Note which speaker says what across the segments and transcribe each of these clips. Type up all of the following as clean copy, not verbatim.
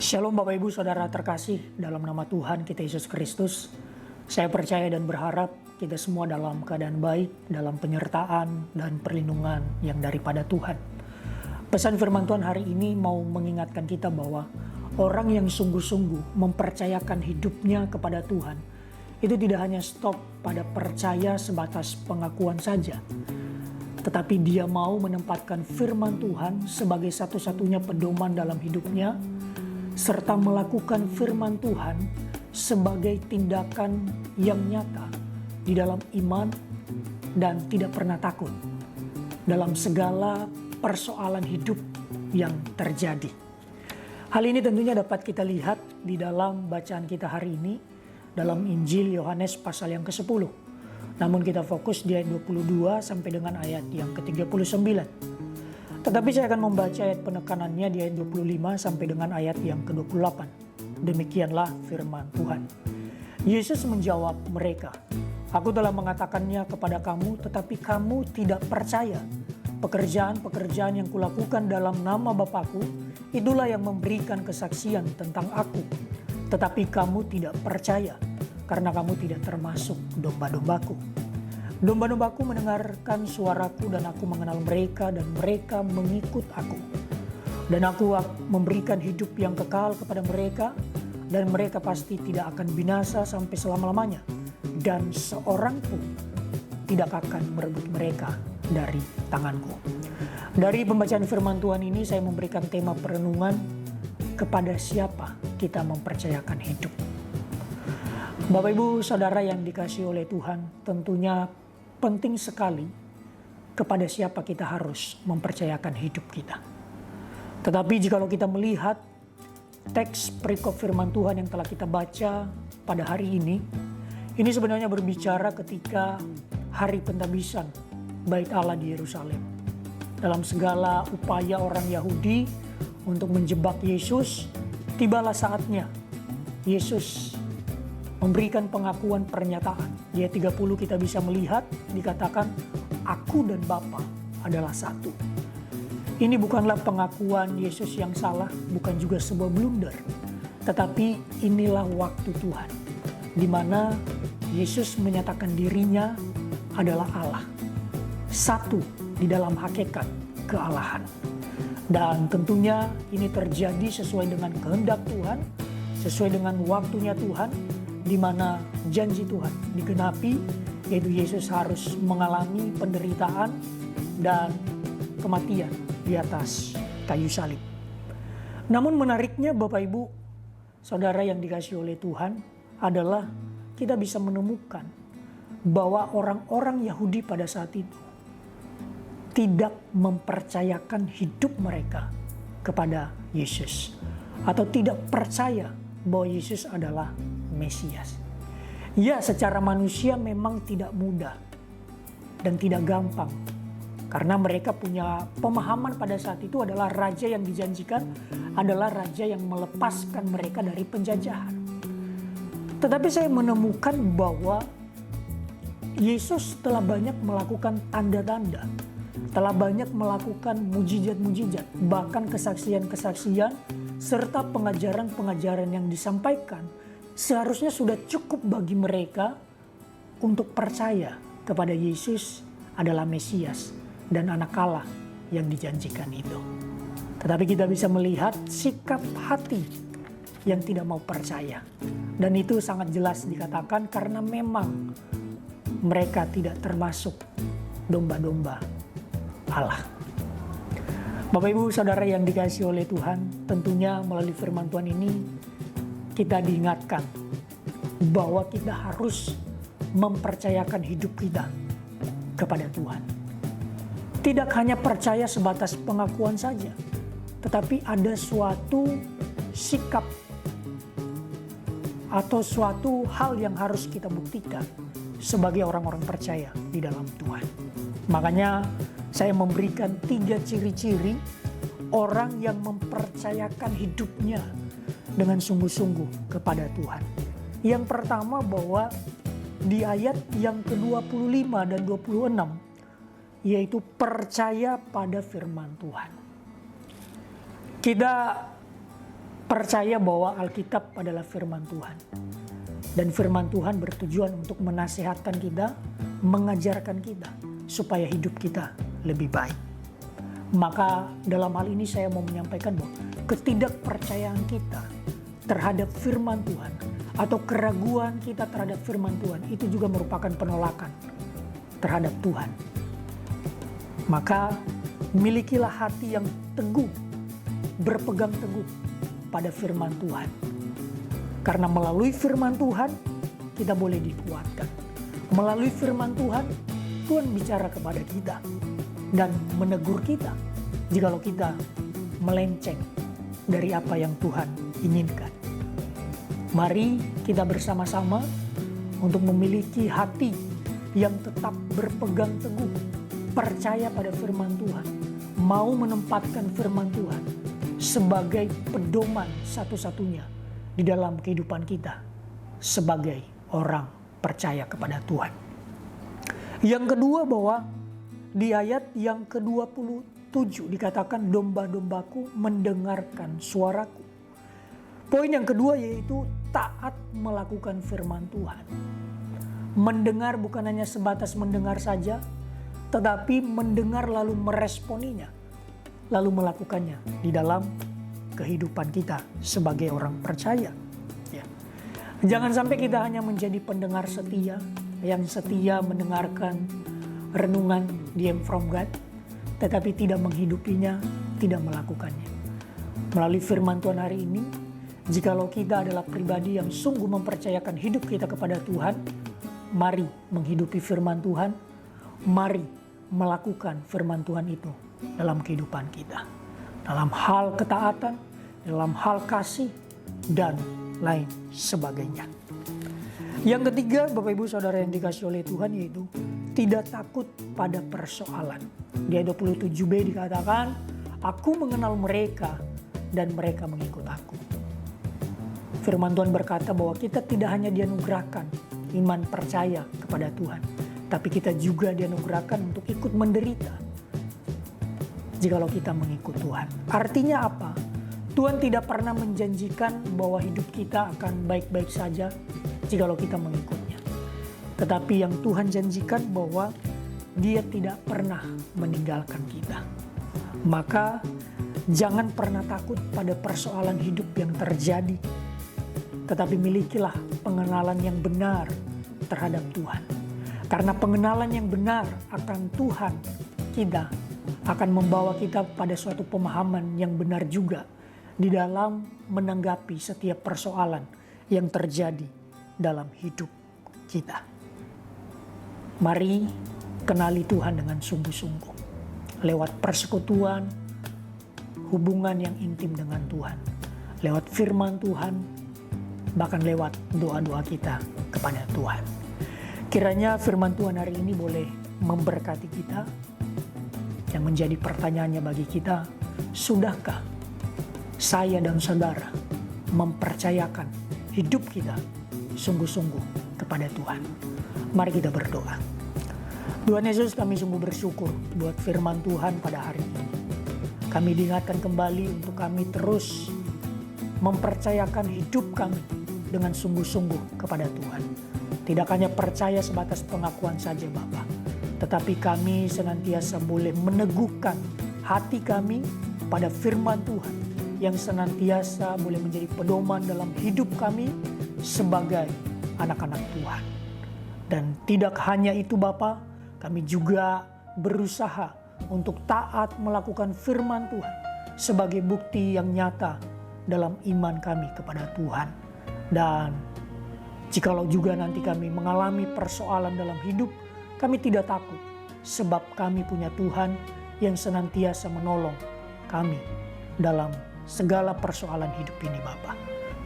Speaker 1: Shalom Bapak Ibu Saudara terkasih dalam nama Tuhan kita Yesus Kristus. Saya percaya dan berharap kita semua dalam keadaan baik, dalam penyertaan dan perlindungan yang daripada Tuhan. Pesan firman Tuhan hari ini mau mengingatkan kita bahwa orang yang sungguh-sungguh mempercayakan hidupnya kepada Tuhan itu tidak hanya stop pada percaya sebatas pengakuan saja, tetapi dia mau menempatkan firman Tuhan sebagai satu-satunya pedoman dalam hidupnya, serta melakukan firman Tuhan sebagai tindakan yang nyata di dalam iman dan tidak pernah takut dalam segala persoalan hidup yang terjadi. Hal ini tentunya dapat kita lihat di dalam bacaan kita hari ini dalam Injil Yohanes pasal yang ke-10. Namun kita fokus di ayat 22 sampai dengan ayat yang ke-39. Tetapi saya akan membaca ayat penekanannya di ayat 25 sampai dengan ayat yang ke-28. Demikianlah firman Tuhan. Yesus menjawab mereka, "Aku telah mengatakannya kepada kamu, tetapi kamu tidak percaya. Pekerjaan-pekerjaan yang kulakukan dalam nama Bapa-Ku, itulah yang memberikan kesaksian tentang Aku. Tetapi kamu tidak percaya, karena kamu tidak termasuk domba-dombaku. Domba-dombaku mendengarkan suaraku dan aku mengenal mereka dan mereka mengikut aku. Dan aku memberikan hidup yang kekal kepada mereka dan mereka pasti tidak akan binasa sampai selama-lamanya. Dan seorang pun tidak akan merebut mereka dari tanganku." Dari pembacaan firman Tuhan ini saya memberikan tema perenungan, kepada siapa kita mempercayakan hidup. Bapak Ibu Saudara yang dikasihi oleh Tuhan, tentunya penting sekali kepada siapa kita harus mempercayakan hidup kita. Tetapi jikalau kita melihat teks perikop firman Tuhan yang telah kita baca pada hari ini sebenarnya berbicara ketika hari pentabisan Bait Allah di Yerusalem. Dalam segala upaya orang Yahudi untuk menjebak Yesus, tibalah saatnya Yesus memberikan pengakuan pernyataan. Di ayat 30 kita bisa melihat dikatakan, "Aku dan Bapa adalah satu." Ini bukanlah pengakuan Yesus yang salah, bukan juga sebuah blunder. Tetapi inilah waktu Tuhan, di mana Yesus menyatakan dirinya adalah Allah. Satu di dalam hakikat kealahan. Dan tentunya ini terjadi sesuai dengan kehendak Tuhan, sesuai dengan waktunya Tuhan, di mana janji Tuhan digenapi, yaitu Yesus harus mengalami penderitaan dan kematian di atas kayu salib. Namun menariknya Bapak Ibu Saudara yang dikasihi oleh Tuhan adalah kita bisa menemukan bahwa orang-orang Yahudi pada saat itu tidak mempercayakan hidup mereka kepada Yesus, atau tidak percaya bahwa Yesus adalah Mesias. Ya, secara manusia memang tidak mudah dan tidak gampang, karena mereka punya pemahaman pada saat itu adalah raja yang dijanjikan adalah raja yang melepaskan mereka dari penjajahan. Tetapi saya menemukan bahwa Yesus telah banyak melakukan tanda-tanda, telah banyak melakukan mujizat-mujizat, bahkan kesaksian-kesaksian serta pengajaran-pengajaran yang disampaikan seharusnya sudah cukup bagi mereka untuk percaya kepada Yesus adalah Mesias dan anak Allah yang dijanjikan itu. Tetapi kita bisa melihat sikap hati yang tidak mau percaya. Dan itu sangat jelas dikatakan karena memang mereka tidak termasuk domba-domba Allah. Bapak Ibu Saudara yang dikasihi oleh Tuhan, tentunya melalui firman Tuhan ini kita diingatkan bahwa kita harus mempercayakan hidup kita kepada Tuhan. Tidak hanya percaya sebatas pengakuan saja, tetapi ada suatu sikap atau suatu hal yang harus kita buktikan sebagai orang-orang percaya di dalam Tuhan. Makanya saya memberikan 3 ciri-ciri orang yang mempercayakan hidupnya dengan sungguh-sungguh kepada Tuhan. Yang pertama bahwa di ayat yang ke-25 dan 26, yaitu percaya pada firman Tuhan. Kita percaya bahwa Alkitab adalah firman Tuhan. Dan firman Tuhan bertujuan untuk menasihatkan kita, mengajarkan kita, supaya hidup kita lebih baik. Maka dalam hal ini saya mau menyampaikan bahwa ketidakpercayaan kita terhadap firman Tuhan, atau keraguan kita terhadap firman Tuhan, itu juga merupakan penolakan terhadap Tuhan. Maka milikilah hati yang teguh, berpegang teguh pada firman Tuhan. Karena melalui firman Tuhan, kita boleh dikuatkan. Melalui firman Tuhan, Tuhan bicara kepada kita dan menegur kita jikalau kita melenceng dari apa yang Tuhan inginkan. Mari kita bersama-sama untuk memiliki hati yang tetap berpegang teguh, percaya pada firman Tuhan, mau menempatkan firman Tuhan sebagai pedoman satu-satunya di dalam kehidupan kita sebagai orang percaya kepada Tuhan. Yang kedua, bahwa di ayat yang ke-27 dikatakan domba-dombaku mendengarkan suaraku. Poin yang kedua yaitu taat melakukan firman Tuhan. Mendengar bukan hanya sebatas mendengar saja, tetapi mendengar lalu meresponinya, lalu melakukannya di dalam kehidupan kita sebagai orang percaya. Ya. Jangan sampai kita hanya menjadi pendengar setia, yang setia mendengarkan renungan The Aim From God, tetapi tidak menghidupinya, tidak melakukannya. Melalui firman Tuhan hari ini, jikalau kita adalah pribadi yang sungguh mempercayakan hidup kita kepada Tuhan, mari menghidupi firman Tuhan, mari melakukan firman Tuhan itu dalam kehidupan kita. Dalam hal ketaatan, dalam hal kasih, dan lain sebagainya. Yang ketiga, Bapak Ibu Saudara yang dikasihi oleh Tuhan, yaitu tidak takut pada persoalan. Di ayat 27b dikatakan, aku mengenal mereka dan mereka mengikut aku. Firman Tuhan berkata bahwa kita tidak hanya dianugerahkan iman percaya kepada Tuhan, tapi kita juga dianugerahkan untuk ikut menderita jikalau kita mengikut Tuhan. Artinya apa? Tuhan tidak pernah menjanjikan bahwa hidup kita akan baik-baik saja jikalau kita mengikutnya. Tetapi yang Tuhan janjikan bahwa Dia tidak pernah meninggalkan kita. Maka jangan pernah takut pada persoalan hidup yang terjadi, tetapi milikilah pengenalan yang benar terhadap Tuhan. Karena pengenalan yang benar akan Tuhan kita akan membawa kita pada suatu pemahaman yang benar juga di dalam menanggapi setiap persoalan yang terjadi dalam hidup kita. Mari kenali Tuhan dengan sungguh-sungguh lewat persekutuan, hubungan yang intim dengan Tuhan, lewat firman Tuhan, bahkan lewat doa-doa kita kepada Tuhan. Kiranya firman Tuhan hari ini boleh memberkati kita. Yang menjadi pertanyaannya bagi kita, sudahkah saya dan saudara mempercayakan hidup kita sungguh-sungguh kepada Tuhan? Mari kita berdoa. Tuhan Yesus, kami sungguh bersyukur buat firman Tuhan pada hari ini. Kami diingatkan kembali untuk kami terus mempercayakan hidup kami dengan sungguh-sungguh kepada Tuhan. Tidak hanya percaya sebatas pengakuan saja Bapa, tetapi kami senantiasa boleh meneguhkan hati kami pada firman Tuhan yang senantiasa boleh menjadi pedoman dalam hidup kami sebagai anak-anak Tuhan. Dan tidak hanya itu Bapa, kami juga berusaha untuk taat melakukan firman Tuhan sebagai bukti yang nyata dalam iman kami kepada Tuhan. Dan jikalau juga nanti kami mengalami persoalan dalam hidup, kami tidak takut, sebab kami punya Tuhan yang senantiasa menolong kami dalam segala persoalan hidup ini Bapa.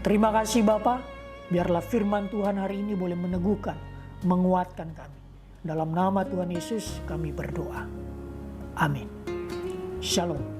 Speaker 1: Terima kasih Bapa, biarlah firman Tuhan hari ini boleh meneguhkan, menguatkan kami. Dalam nama Tuhan Yesus kami berdoa. Amin. Shalom.